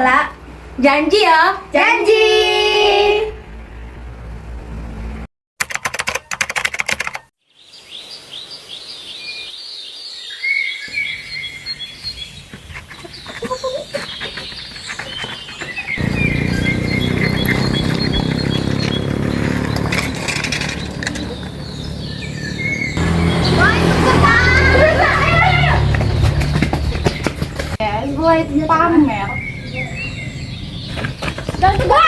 Bella. Janji ya? Janji. Gue pamer. Dan gue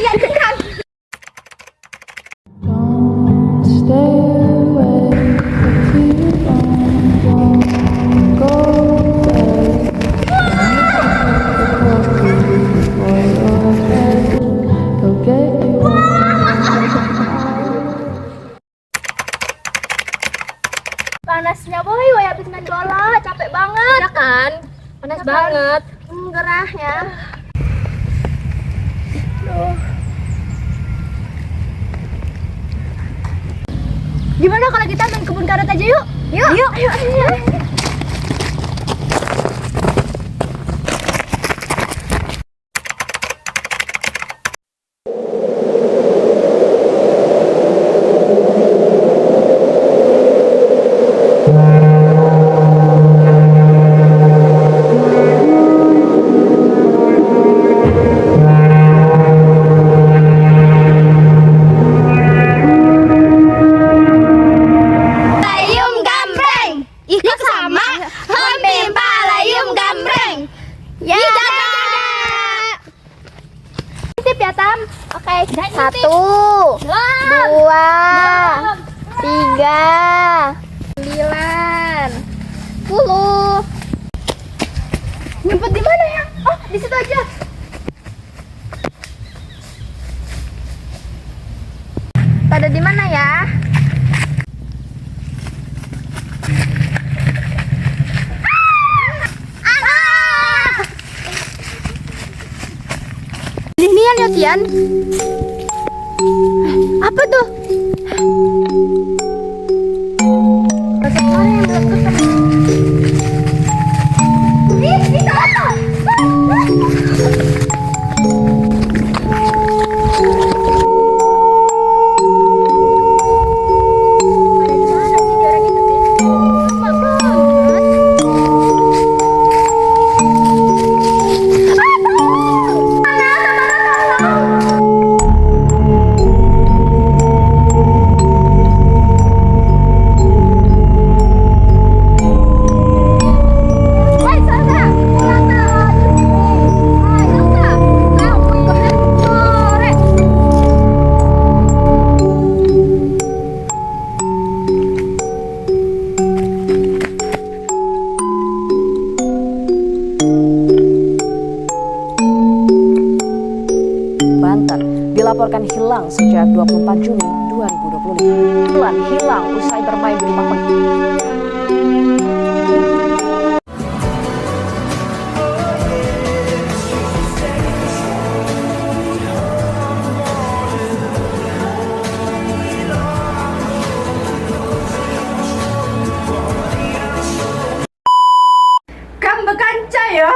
yang dengar. Panasnya boy, habis main bola, capek banget. Ya kan? Panas banget. Gerah ya. Gimana kalau kita main kebun karet aja yuk? Yuk. Ayo. Ya Tam, Oke, Satu, 2, 3, 9, 10. Ngumpet di mana ya? Oh, di situ aja. Pada di mana ya? Ini ya Tian. Apa tuh? Masuk orang yang belum ketemu. Bisa apa? Dilaporkan hilang sejak 24 Juni 2025. Bulan hilang usai bermain di rumah Kamu bekanca ya?